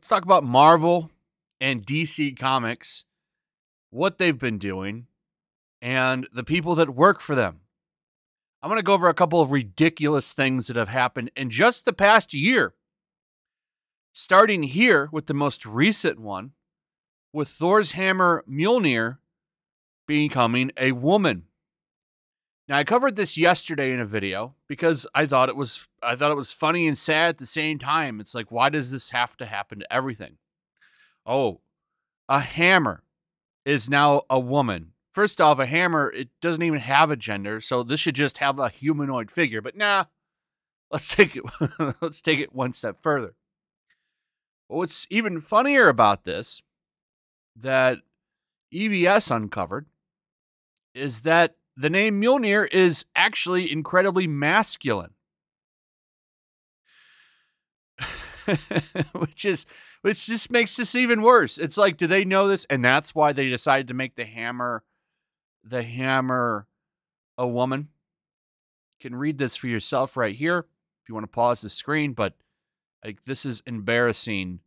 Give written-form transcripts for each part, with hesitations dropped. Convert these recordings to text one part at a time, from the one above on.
Let's talk about Marvel and DC Comics, what they've been doing, and the people that work for them. I'm going to go over a couple of ridiculous things that have happened in just the past year. Starting here with the most recent one, with Thor's hammer Mjolnir becoming a woman. Now, I covered this yesterday in a video because I thought it was funny and sad at the same time. It's like, why does this have to happen to everything? Oh, a hammer is now a woman. First off, a hammer, it doesn't even have a gender, so this should just have a humanoid figure. But nah, let's take it one step further. But what's even funnier about this that EVS uncovered is that the name Mjolnir is actually incredibly masculine. which just makes this even worse. It's like, do they know this? And that's why they decided to make the hammer a woman. You can read this for yourself right here if you want to pause the screen, but like, this is embarrassing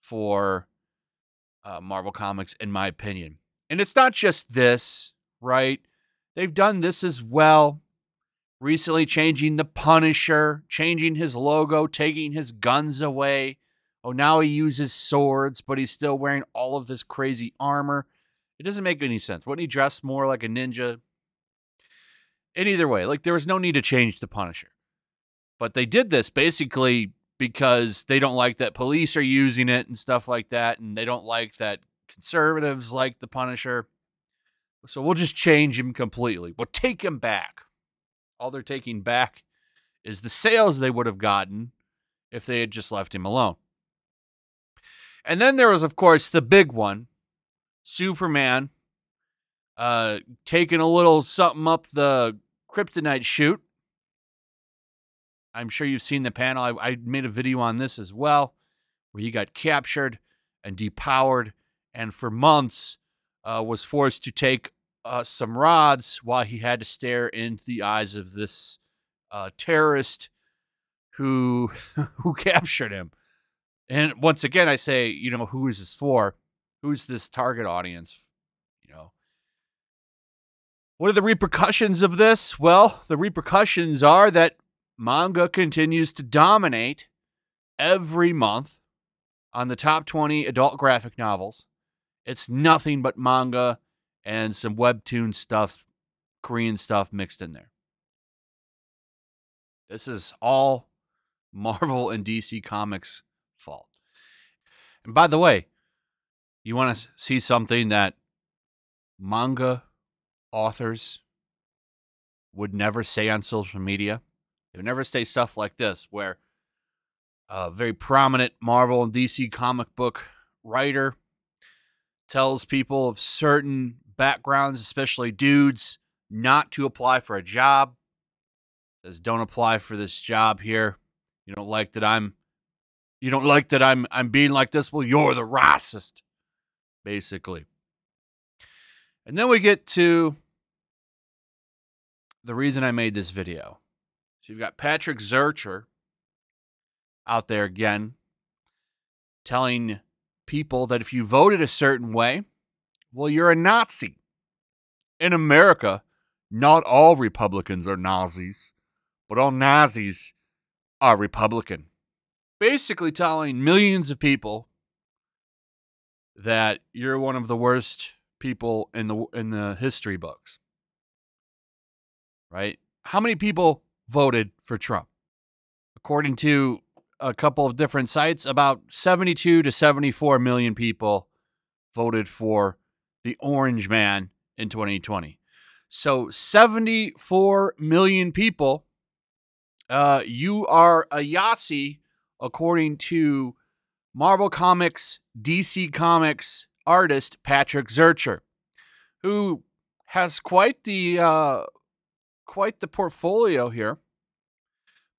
for Marvel Comics, in my opinion. And it's not just this, right? They've done this as well. Recently changing the Punisher, changing his logo, taking his guns away. Oh, now he uses swords, but he's still wearing all of this crazy armor. It doesn't make any sense. Wouldn't he dress more like a ninja? And either way, like, there was no need to change the Punisher. But they did this basically because they don't like that police are using it and stuff like that, and they don't like that conservatives like the Punisher. So we'll just change him completely. We'll take him back. All they're taking back is the sales they would have gotten if they had just left him alone. And then there was, of course, the big one, Superman, taking a little something up the kryptonite chute. I'm sure you've seen the panel. I made a video on this as well, where he got captured and depowered, and for months was forced to take some rods while he had to stare into the eyes of this terrorist who captured him. And once again, I say, who is this for? Who's this target audience? What are the repercussions of this? Well, the repercussions are that manga continues to dominate every month on the top 20 adult graphic novels. It's nothing but manga and some webtoon stuff, Korean stuff mixed in there. This is all Marvel and DC Comics' fault. And by the way, you want to see something that manga authors would never say on social media? They would never say stuff like this, where a very prominent Marvel and DC comic book writer tells people of certain backgrounds, especially dudes, not to apply for a job. Says, don't apply for this job here. You don't like that I'm being like this? Well, you're the racist, basically. And then we get to the reason I made this video. So you've got Patrick Zurcher out there again telling people that if you voted a certain way, well, you're a Nazi. In America, not all Republicans are Nazis, but all Nazis are Republican. Basically telling millions of people that you're one of the worst people in the history books. Right? How many people voted for Trump? According to a couple of different sites, about 72 to 74 million people voted for the Orange Man in 2020. So 74 million people, you are a Yahtzee, according to Marvel Comics, DC Comics artist Patrick Zurcher, who has quite the portfolio here.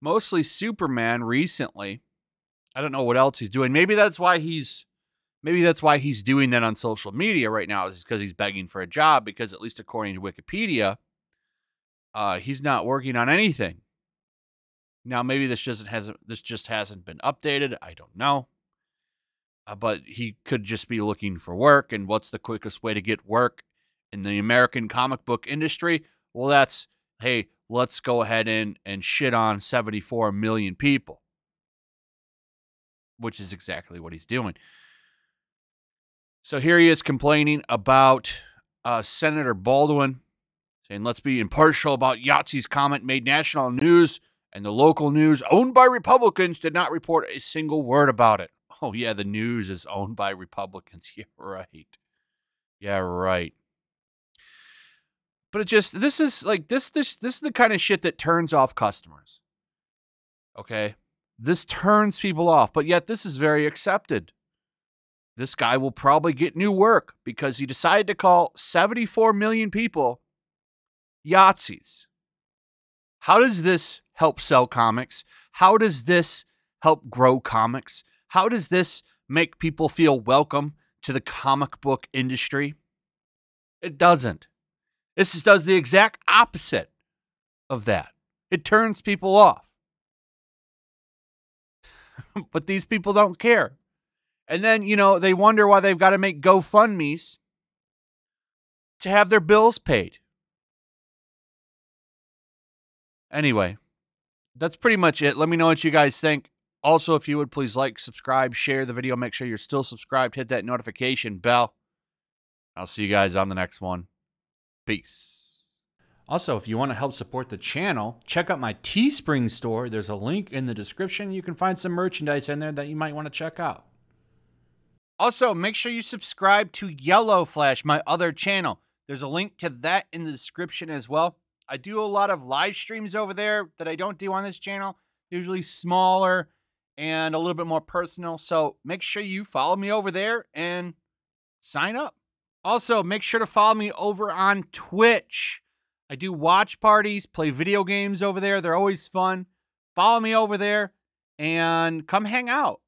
Mostly Superman recently. I don't know what else he's doing. Maybe that's why he's doing that on social media right now, is because he's begging for a job, because at least according to Wikipedia, he's not working on anything. Now maybe this just hasn't been updated. I don't know. but he could just be looking for work. And what's the quickest way to get work in the American comic book industry? Well, that's, hey, let's go ahead and shit on 74 million people, which is exactly what he's doing. So here he is complaining about Senator Baldwin, saying, let's be impartial about Yahtzee's comment made national news, and the local news owned by Republicans did not report a single word about it. Oh, yeah, the news is owned by Republicans. Yeah, right. Yeah, right. But this is the kind of shit that turns off customers. Okay? This turns people off, but yet this is very accepted. This guy will probably get new work because he decided to call 74 million people Yahtzees. How does this help sell comics? How does this help grow comics? How does this make people feel welcome to the comic book industry? It doesn't. This just does the exact opposite of that. It turns people off. But these people don't care. And then, they wonder why they've got to make GoFundMes to have their bills paid. Anyway, that's pretty much it. Let me know what you guys think. Also, if you would, please like, subscribe, share the video. Make sure you're still subscribed. Hit that notification bell. I'll see you guys on the next one. Peace. Also, if you want to help support the channel, check out my Teespring store. There's a link in the description. You can find some merchandise in there that you might want to check out. Also, make sure you subscribe to YellowFlash, my other channel. There's a link to that in the description as well. I do a lot of live streams over there that I don't do on this channel. Usually smaller and a little bit more personal. So make sure you follow me over there and sign up. Also, make sure to follow me over on Twitch. I do watch parties, play video games over there. They're always fun. Follow me over there and come hang out.